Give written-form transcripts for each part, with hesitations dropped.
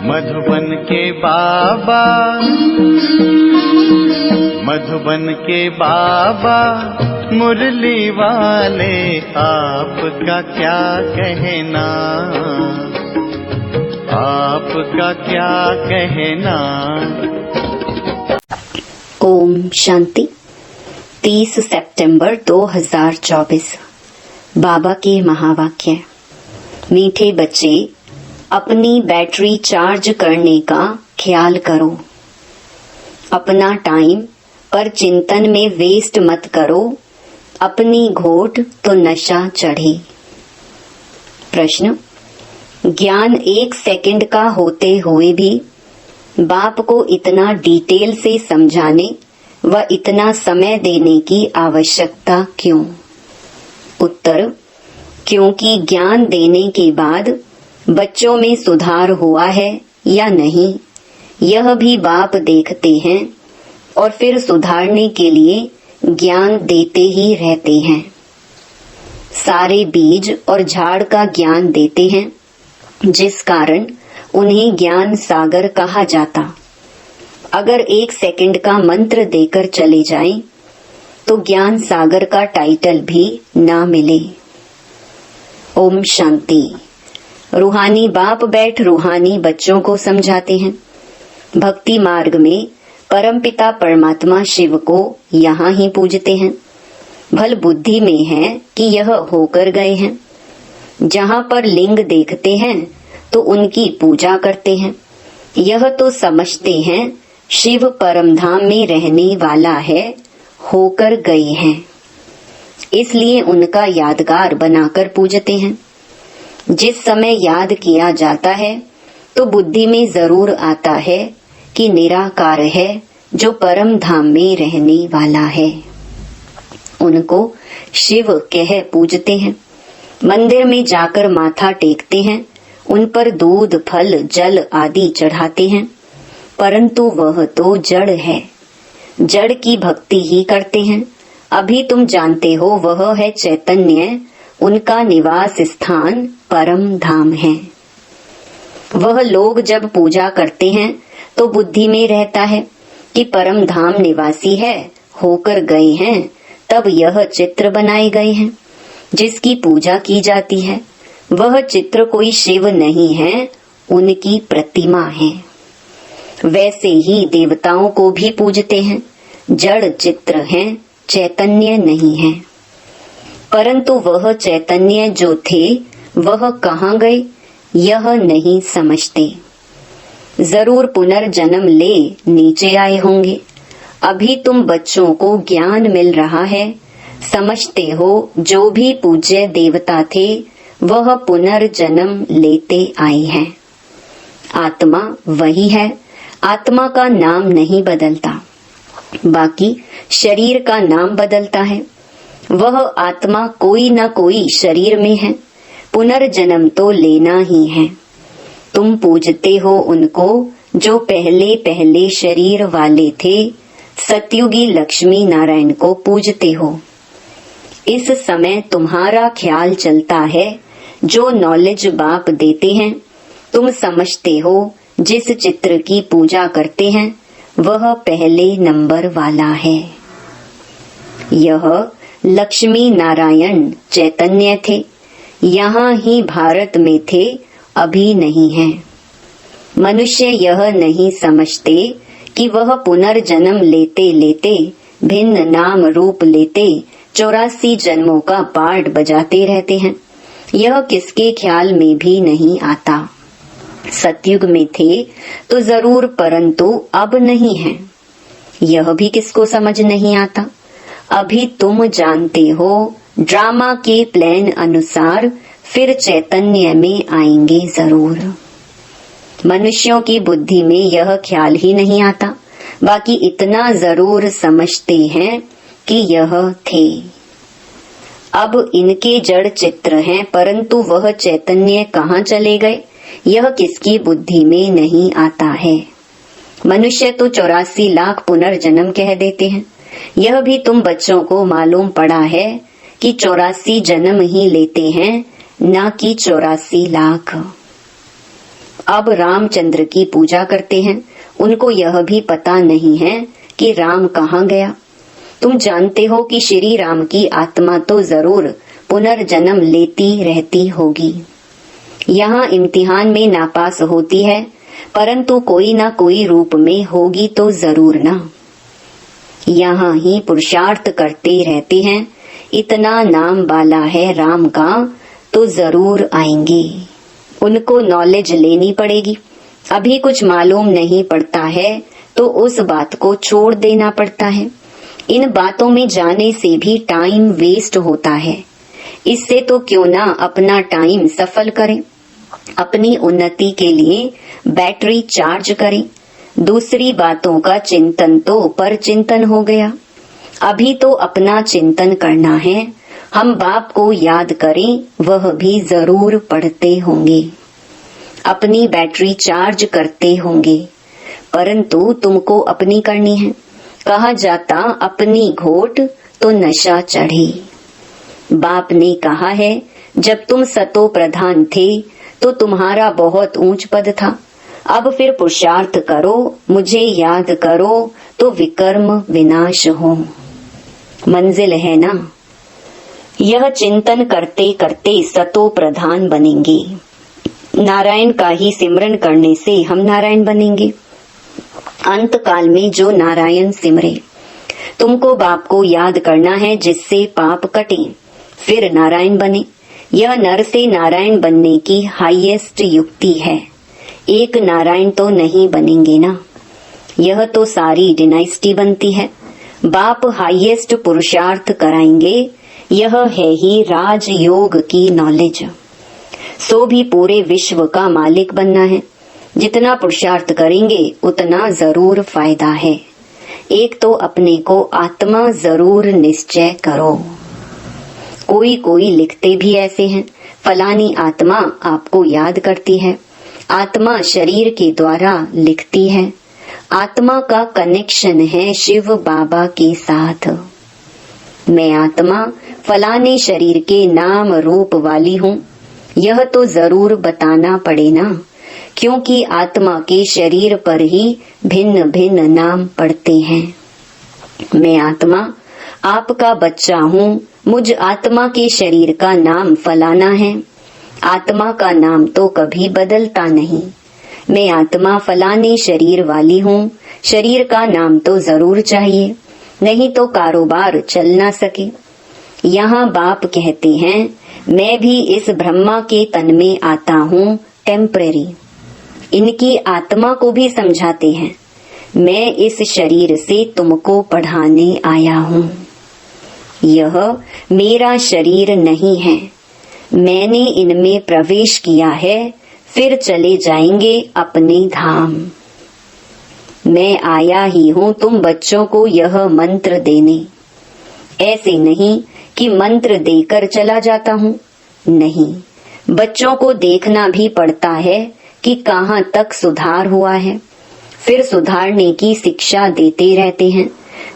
मधुबन के बाबा, मधुबन के बाबा मुरली वाले, आपका क्या कहना, आपका क्या कहना। ओम शांति। 30 सितंबर 2024। बाबा के महावाक्य। मीठे बच्चे, अपनी बैटरी चार्ज करने का ख्याल करो। अपना टाइम पर चिंतन में वेस्ट मत करो, अपनी घोट तो नशा चढ़े। प्रश्न। ज्ञान 1 सेकंड का होते हुए भी बाप को इतना डिटेल से समझाने व इतना समय देने की आवश्यकता क्यों? उत्तर। क्योंकि ज्ञान देने के बाद बच्चों में सुधार हुआ है या नहीं, यह भी बाप देखते हैं और फिर सुधारने के लिए ज्ञान देते ही रहते हैं। सारे बीज और झाड़ का ज्ञान देते हैं, जिस कारण उन्हें ज्ञान सागर कहा जाता। अगर 1 सेकंड का मंत्र देकर चले जाएं, तो ज्ञान सागर का टाइटल भी ना मिले। ओम शांति। रूहानी बाप बैठ रूहानी बच्चों को समझाते हैं। भक्ति मार्ग में परमपिता परमात्मा शिव को यहाँ ही पूजते हैं। भल बुद्धि में है कि यह होकर गए हैं। जहाँ पर लिंग देखते हैं तो उनकी पूजा करते हैं। यह तो समझते हैं शिव परमधाम में रहने वाला है, होकर गए हैं, इसलिए उनका यादगार बनाकर पूजते हैं। जिस समय याद किया जाता है तो बुद्धि में जरूर आता है कि निराकार है जो परम धाम में रहने वाला है। उनको शिव कह पूजते हैं। मंदिर में जाकर माथा टेकते हैं, उन पर दूध फल जल आदि चढ़ाते हैं, परंतु वह तो जड़ है। जड़ की भक्ति ही करते हैं। अभी तुम जानते हो वह है चैतन्य, उनका निवास स्थान परम धाम है। वह लोग जब पूजा करते हैं तो बुद्धि में रहता है कि परम धाम निवासी है, होकर गए हैं, तब यह चित्र बनाए गए हैं जिसकी पूजा की जाती है। वह चित्र कोई शिव नहीं है, उनकी प्रतिमा है। वैसे ही देवताओं को भी पूजते हैं। जड़ चित्र हैं, चैतन्य नहीं है। परंतु वह चैतन्य जो थे वह कहाँ गए, यह नहीं समझते। जरूर पुनर्जन्म ले नीचे आए होंगे। अभी तुम बच्चों को ज्ञान मिल रहा है, समझते हो जो भी पूज्य देवता थे वह पुनर्जन्म लेते आए हैं। आत्मा वही है, आत्मा का नाम नहीं बदलता, बाकी शरीर का नाम बदलता है। वह आत्मा कोई न कोई शरीर में है, पुनर्जन्म तो लेना ही है। तुम पूजते हो उनको जो पहले पहले शरीर वाले थे, सतयुगी लक्ष्मी नारायण को पूजते हो। इस समय तुम्हारा ख्याल चलता है, जो नॉलेज बाप देते हैं तुम समझते हो, जिस चित्र की पूजा करते हैं वह पहले नंबर वाला है। यह लक्ष्मी नारायण चैतन्य थे, यहाँ ही भारत में थे, अभी नहीं है। मनुष्य यह नहीं समझते कि वह पुनर्जन्म लेते लेते भिन्न नाम रूप लेते 84 जन्मों का पार्ट बजाते रहते हैं। यह किसके ख्याल में भी नहीं आता। सतयुग में थे तो जरूर, परंतु अब नहीं है। यह भी किसको समझ नहीं आता। अभी तुम जानते हो ड्रामा के प्लान अनुसार फिर चैतन्य में आएंगे जरूर। मनुष्यों की बुद्धि में यह ख्याल ही नहीं आता, बाकी इतना जरूर समझते हैं कि यह थे। अब इनके जड़ चित्र हैं, परंतु वह चैतन्य कहाँ चले गए, यह किसकी बुद्धि में नहीं आता है। मनुष्य तो 84 लाख पुनर्जन्म कह देते हैं। यह भी तुम बच्चों को मालूम पड़ा है कि 84 जन्म ही लेते हैं, न कि 84 लाख। अब रामचंद्र की पूजा करते हैं, उनको यह भी पता नहीं है कि राम कहाँ गया। तुम जानते हो कि श्री राम की आत्मा तो जरूर पुनर्जन्म लेती रहती होगी। यहाँ इम्तिहान में नापास होती है, परंतु कोई ना कोई रूप में होगी तो जरूर ना। यहाँ ही पुरुषार्थ करते रहते हैं, इतना नाम वाला है राम का तो जरूर आएंगे। उनको नॉलेज लेनी पड़ेगी। अभी कुछ मालूम नहीं पड़ता है तो उस बात को छोड़ देना पड़ता है। इन बातों में जाने से भी टाइम वेस्ट होता है। इससे तो क्यों ना अपना टाइम सफल करें, अपनी उन्नति के लिए बैटरी चार्ज करें। दूसरी बातों का चिंतन तो पर चिंतन हो गया। अभी तो अपना चिंतन करना है। हम बाप को याद करें, वह भी जरूर पढ़ते होंगे, अपनी बैटरी चार्ज करते होंगे, परंतु तुमको अपनी करनी है। कहा जाता अपनी घोट तो नशा चढ़े। बाप ने कहा है जब तुम सतो प्रधान थे तो तुम्हारा बहुत ऊंच पद था। अब फिर पुरुषार्थ करो, मुझे याद करो तो विकर्म विनाश हो। मंजिल है ना। यह चिंतन करते करते सतो प्रधान बनेंगे। नारायण का ही सिमरन करने से हम नारायण बनेंगे। अंत काल में जो नारायण सिमरे, तुमको बाप को याद करना है जिससे पाप कटे, फिर नारायण बने। यह नर से नारायण बनने की हाईएस्ट युक्ति है। एक नारायण तो नहीं बनेंगे ना, यह तो सारी डिनाइस्टी बनती है। बाप हाईएस्ट पुरुषार्थ कराएंगे, यह है ही राजयोग की नॉलेज। सो भी पूरे विश्व का मालिक बनना है। जितना पुरुषार्थ करेंगे उतना जरूर फायदा है। एक तो अपने को आत्मा जरूर निश्चय करो। कोई कोई लिखते भी ऐसे हैं, फलानी आत्मा आपको याद करती है। आत्मा शरीर के द्वारा लिखती है। आत्मा का कनेक्शन है शिव बाबा के साथ। मैं आत्मा फलाने शरीर के नाम रूप वाली हूँ, यह तो जरूर बताना पड़े ना, क्योंकि आत्मा के शरीर पर ही भिन्न भिन्न नाम पड़ते हैं। मैं आत्मा आपका बच्चा हूँ, मुझ आत्मा के शरीर का नाम फलाना है। आत्मा का नाम तो कभी बदलता नहीं। मैं आत्मा फलाने शरीर वाली हूँ, शरीर का नाम तो जरूर चाहिए, नहीं तो कारोबार चल ना सके। यहाँ बाप कहते हैं मैं भी इस ब्रह्मा के तन में आता हूँ टेम्परेरी। इनकी आत्मा को भी समझाते हैं मैं इस शरीर से तुमको पढ़ाने आया हूँ। यह मेरा शरीर नहीं है, मैंने इनमें प्रवेश किया है, फिर चले जाएंगे अपने धाम। मैं आया ही हूँ तुम बच्चों को यह मंत्र देने। ऐसे नहीं कि मंत्र देकर चला जाता हूँ, नहीं, बच्चों को देखना भी पड़ता है कि कहाँ तक सुधार हुआ है, फिर सुधारने की शिक्षा देते रहते हैं।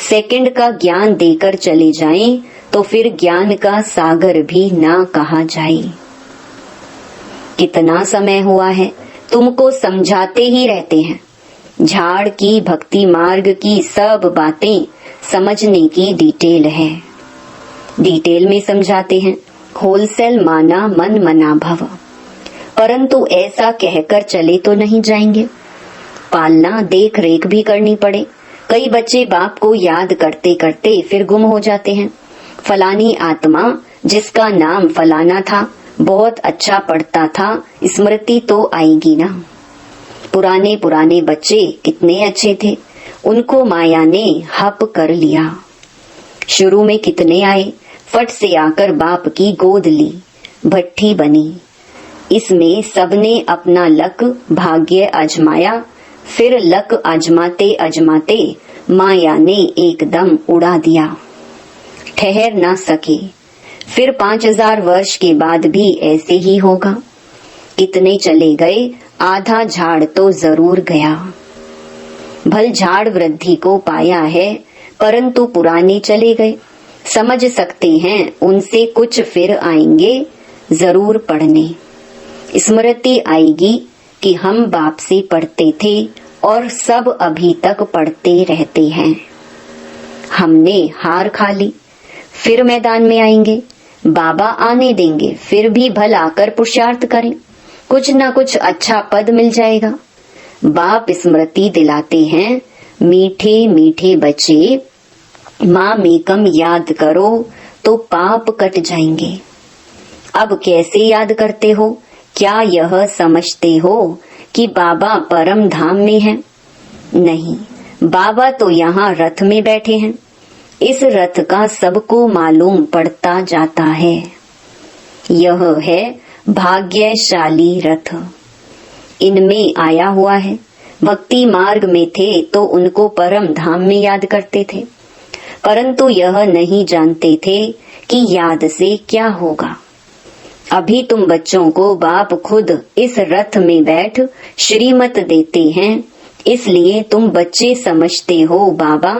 सेकंड का ज्ञान देकर चले जाएं तो फिर ज्ञान का सागर भी ना कहा जाए। कितना समय हुआ है, तुमको समझाते ही रहते हैं। झाड़ की भक्ति मार्ग की सब बातें समझने की डिटेल है। डिटेल में समझाते हैं, होलसेल माना मन मना भव। परंतु ऐसा कहकर चले तो नहीं जाएंगे, पालना देख रेख भी करनी पड़े। कई बच्चे बाप को याद करते करते फिर गुम हो जाते हैं। फलानी आत्मा जिसका नाम फलाना था, बहुत अच्छा पढ़ता था, स्मृति तो आएगी ना। पुराने पुराने बच्चे कितने अच्छे थे, उनको माया ने हप कर लिया। शुरू में कितने आए, फट से आकर बाप की गोद ली, भट्ठी बनी। इसमें सबने अपना लक भाग्य आजमाया, फिर लक आजमाते आजमाते माया ने एकदम उड़ा दिया, ठहर ना सके। फिर 5000 वर्ष के बाद भी ऐसे ही होगा। कितने चले गए, आधा झाड़ तो जरूर गया। भल झाड़ वृद्धि को पाया है, परंतु पुराने चले गए। समझ सकते हैं उनसे कुछ फिर आएंगे जरूर पढ़ने। स्मृति आएगी कि हम बाप से पढ़ते थे और सब अभी तक पढ़ते रहते हैं। हमने हार खा ली, फिर मैदान में आएंगे, बाबा आने देंगे, फिर भी भल आकर पुरुषार्थ करें, कुछ न कुछ अच्छा पद मिल जाएगा। बाप स्मृति दिलाते हैं, मीठे मीठे बच्चे माँ मेकम याद करो तो पाप कट जाएंगे। अब कैसे याद करते हो? क्या यह समझते हो कि बाबा परम धाम में हैं? नहीं, बाबा तो यहाँ रथ में बैठे हैं। इस रथ का सबको मालूम पड़ता जाता है। यह है भाग्यशाली रथ, इनमें आया हुआ है। भक्ति मार्ग में थे तो उनको परम धाम में याद करते थे, परंतु यह नहीं जानते थे कि याद से क्या होगा। अभी तुम बच्चों को बाप खुद इस रथ में बैठ श्रीमत देते हैं, इसलिए तुम बच्चे समझते हो बाबा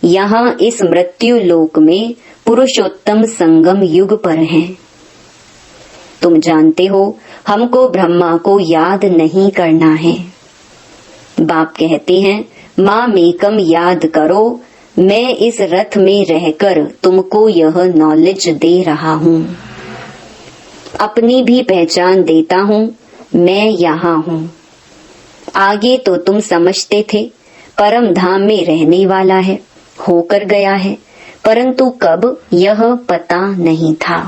यहाँ इस मृत्यु लोक में पुरुषोत्तम संगम युग पर हैं। तुम जानते हो हमको ब्रह्मा को याद नहीं करना है। बाप कहते हैं माँ मेकम याद करो, मैं इस रथ में रहकर तुमको यह नॉलेज दे रहा हूँ। अपनी भी पहचान देता हूँ, मैं यहाँ हूँ। आगे तो तुम समझते थे परम धाम में रहने वाला है, होकर गया है, परंतु कब यह पता नहीं था।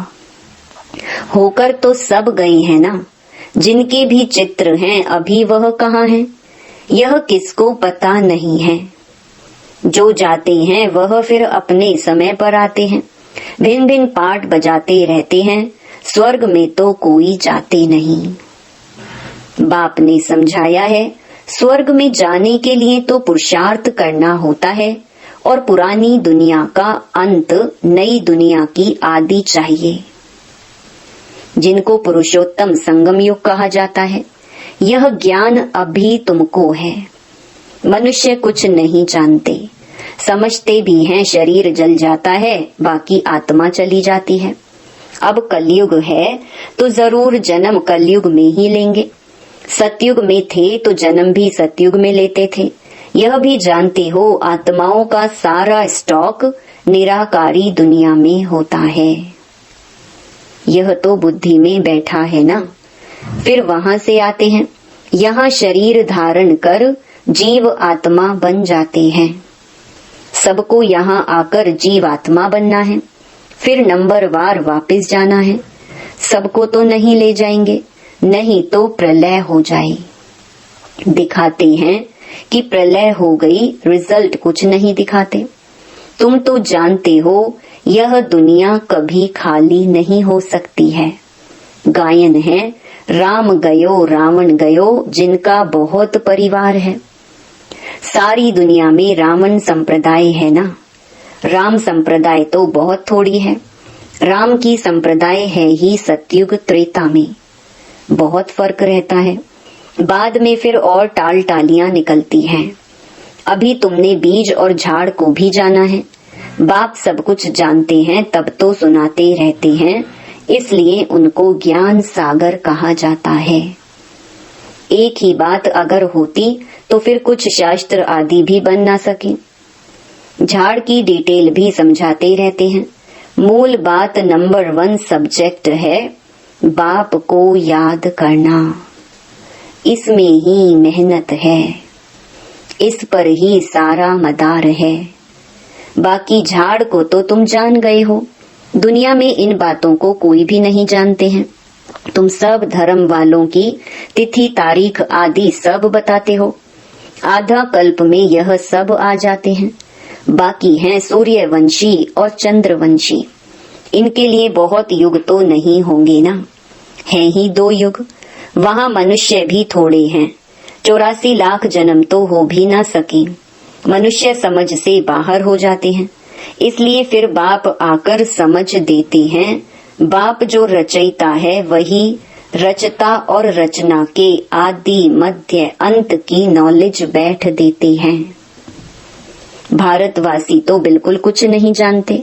होकर तो सब गए हैं ना, जिनके भी चित्र हैं अभी वह कहाँ हैं, यह किसको पता नहीं है। जो जाते हैं वह फिर अपने समय पर आते हैं, भिन्न भिन्न पाठ बजाते रहते हैं। स्वर्ग में तो कोई जाते नहीं। बाप ने समझाया है स्वर्ग में जाने के लिए तो पुरुषार्थ करना होता है और पुरानी दुनिया का अंत नई दुनिया की आदि चाहिए, जिनको पुरुषोत्तम संगम युग कहा जाता है। यह ज्ञान अभी तुमको है। मनुष्य कुछ नहीं जानते, समझते भी हैं शरीर जल जाता है, बाकी आत्मा चली जाती है। अब कलयुग है तो जरूर जन्म कलयुग में ही लेंगे। सतयुग में थे तो जन्म भी सतयुग में लेते थे। यह भी जानते हो आत्माओं का सारा स्टॉक निराकारी दुनिया में होता है। यह तो बुद्धि में बैठा है ना, फिर वहां से आते हैं, यहाँ शरीर धारण कर जीव आत्मा बन जाते हैं। सबको यहाँ आकर जीव आत्मा बनना है, फिर नंबरवार वापस जाना है। सबको तो नहीं ले जाएंगे, नहीं तो प्रलय हो जाए। दिखाते हैं कि प्रलय हो गई, रिजल्ट कुछ नहीं दिखाते। तुम तो जानते हो यह दुनिया कभी खाली नहीं हो सकती है। गायन है राम गयो रावण गयो, जिनका बहुत परिवार है। सारी दुनिया में रावण संप्रदाय है ना, राम संप्रदाय तो बहुत थोड़ी है। राम की संप्रदाय है ही सतयुग त्रेता में, बहुत फर्क रहता है। बाद में फिर और टाल टालियां निकलती हैं। अभी तुमने बीज और झाड़ को भी जाना है। बाप सब कुछ जानते हैं तब तो सुनाते रहते हैं, इसलिए उनको ज्ञान सागर कहा जाता है। एक ही बात अगर होती तो फिर कुछ शास्त्र आदि भी बन ना सके। झाड़ की डिटेल भी समझाते रहते हैं। मूल बात नंबर 1 सब्जेक्ट है बाप को याद करना। इसमें ही मेहनत है, इस पर ही सारा मदार है। बाकी झाड़ को तो तुम जान गए हो। दुनिया में इन बातों को कोई भी नहीं जानते हैं। तुम सब धर्म वालों की तिथि तारीख आदि सब बताते हो। आधा कल्प में यह सब आ जाते हैं। बाकी हैं सूर्यवंशी और चंद्रवंशी। इनके लिए बहुत युग तो नहीं होंगे ना, हैं ही 2 युग। वहाँ मनुष्य भी थोड़े हैं, 84 लाख जन्म तो हो भी ना सके। मनुष्य समझ से बाहर हो जाते हैं, इसलिए फिर बाप आकर समझ देते हैं। बाप जो रचयिता है वही रचता और रचना के आदि मध्य अंत की नॉलेज बैठ देते हैं। भारतवासी तो बिल्कुल कुछ नहीं जानते,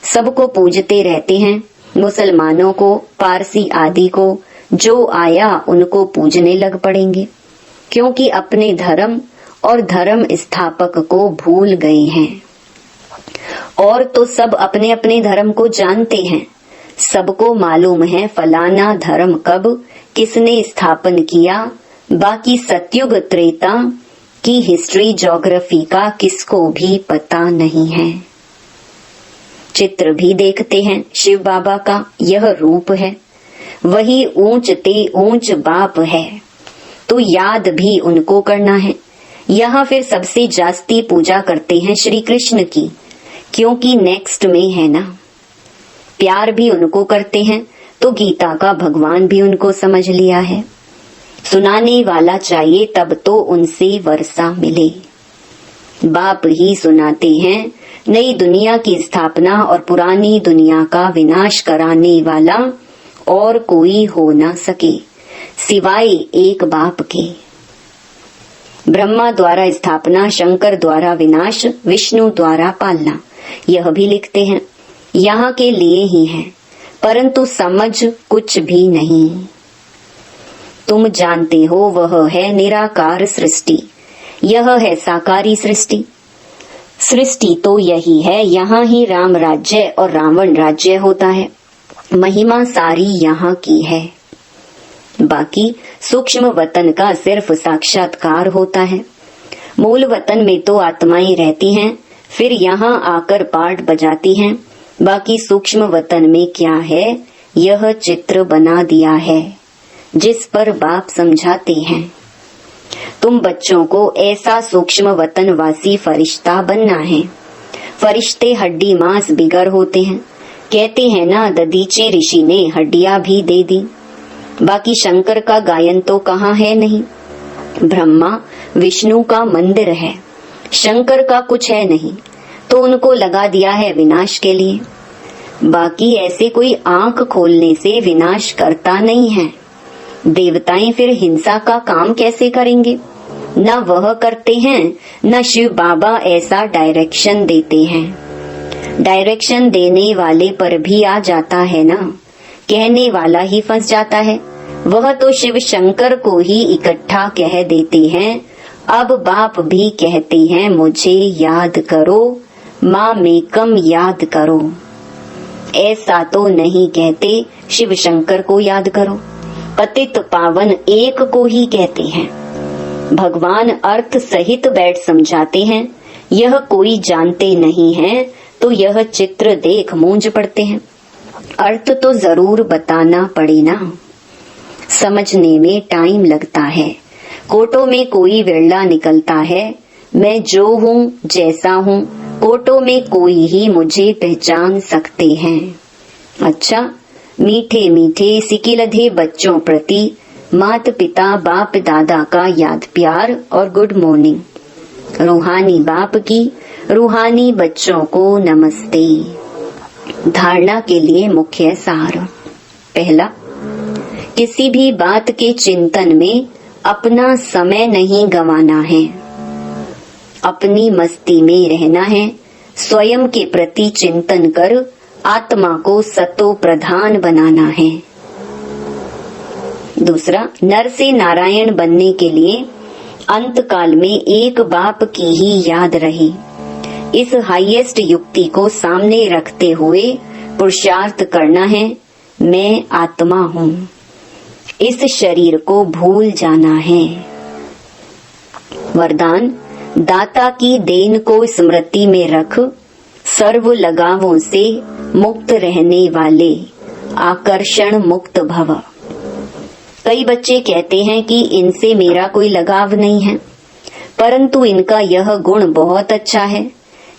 सबको पूजते रहते हैं। मुसलमानों को, पारसी आदि को, जो आया उनको पूजने लग पड़ेंगे। क्योंकि अपने धर्म और धर्म स्थापक को भूल गए हैं। और तो सब अपने अपने धर्म को जानते हैं, सबको मालूम है फलाना धर्म कब किसने स्थापन किया, बाकी सतयुग त्रेता की हिस्ट्री ज्योग्राफी का किसको भी पता नहीं है। चित्र भी देखते हैं शिव बाबा का, यह रूप है, वही ऊंच ते ऊंच बाप है, तो याद भी उनको करना है। यहाँ फिर सबसे जास्ती पूजा करते हैं श्री कृष्ण की, क्योंकि नेक्स्ट में है ना। प्यार भी उनको करते हैं, तो गीता का भगवान भी उनको समझ लिया है। सुनाने वाला चाहिए तब तो उनसे वर्षा मिले। बाप ही सुनाते हैं, नई दुनिया की स्थापना और पुरानी दुनिया का विनाश कराने वाला और कोई हो ना सके सिवाय एक बाप के। ब्रह्मा द्वारा स्थापना, शंकर द्वारा विनाश, विष्णु द्वारा पालना, यह भी लिखते हैं। यहाँ के लिए ही है, परंतु समझ कुछ भी नहीं। तुम जानते हो वह है निराकार सृष्टि, यह है साकारी सृष्टि। सृष्टि तो यही है, यहाँ ही राम राज्य और रावण राज्य होता है। महिमा सारी यहाँ की है, बाकी सूक्ष्म वतन का सिर्फ साक्षात्कार होता है। मूल वतन में तो आत्माएं रहती हैं, फिर यहाँ आकर पाठ बजाती हैं। बाकी सूक्ष्म वतन में क्या है, यह चित्र बना दिया है, जिस पर बाप समझाते हैं। तुम बच्चों को ऐसा सूक्ष्म वतन वासी फरिश्ता बनना है। फरिश्ते हड्डी मांस बिगर होते हैं, कहते हैं ना, ददीचे ऋषि ने हड्डियां भी दे दी। बाकी शंकर का गायन तो कहाँ है नहीं। ब्रह्मा विष्णु का मंदिर है, शंकर का कुछ है नहीं, तो उनको लगा दिया है विनाश के लिए। बाकी ऐसे कोई आंख खोलने से विनाश करता नहीं है। देवताएं फिर हिंसा का काम कैसे करेंगे? न वह करते हैं, न शिव बाबा ऐसा डायरेक्शन देते हैं। डायरेक्शन देने वाले पर भी आ जाता है ना, कहने वाला ही फंस जाता है। वह तो शिव शंकर को ही इकट्ठा कह देते हैं। अब बाप भी कहते हैं, मुझे याद करो, माँ मेकम याद करो। ऐसा तो नहीं कहते शिव शंकर को याद करो, पतित पावन एक को ही कहते हैं। भगवान अर्थ सहित बैठ समझाते हैं, यह कोई जानते नहीं है, तो यह चित्र देख मूंझ पड़ते हैं। अर्थ तो जरूर बताना पड़े ना, समझने में टाइम लगता है। कोटों में कोई विरला निकलता है, मैं जो हूँ जैसा हूँ, कोटों में कोई ही मुझे पहचान सकते हैं। अच्छा, मीठे मीठे सिकिलधे बच्चों प्रति माता पिता बाप दादा का याद प्यार और गुड मॉर्निंग। रूहानी बाप की रूहानी बच्चों को नमस्ते। धारणा के लिए मुख्य सार। पहला, किसी भी बात के चिंतन में अपना समय नहीं गंवाना है, अपनी मस्ती में रहना है। स्वयं के प्रति चिंतन कर आत्मा को सतो प्रधान बनाना है। दूसरा, नर से नारायण बनने के लिए अंत काल में एक बाप की ही याद रहे। इस हाईएस्ट युक्ति को सामने रखते हुए पुरुषार्थ करना है। मैं आत्मा हूँ, इस शरीर को भूल जाना है। वरदान, दाता की देन को स्मृति में रख, सर्व लगावों से मुक्त रहने वाले आकर्षण मुक्त भव। कई बच्चे कहते हैं कि इनसे मेरा कोई लगाव नहीं है, परंतु इनका यह गुण बहुत अच्छा है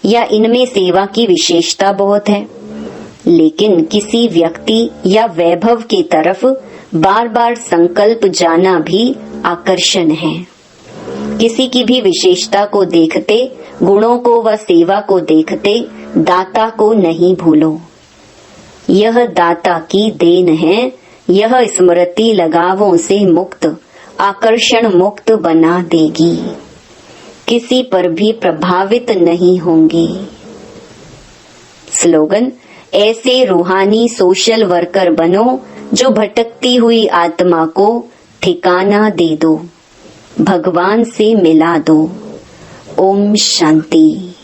या इनमें सेवा की विशेषता बहुत है। लेकिन किसी व्यक्ति या वैभव की तरफ बार बार संकल्प जाना भी आकर्षण है। किसी की भी विशेषता को देखते, गुणों को व सेवा को देखते दाता को नहीं भूलो। यह दाता की देन है। यह स्मृति लगावों से मुक्त आकर्षण मुक्त बना देगी, किसी पर भी प्रभावित नहीं होंगी। स्लोगन, ऐसे रूहानी सोशल वर्कर बनो जो भटकती हुई आत्मा को ठिकाना दे दो। भगवान से मिला दो। ओम शांति।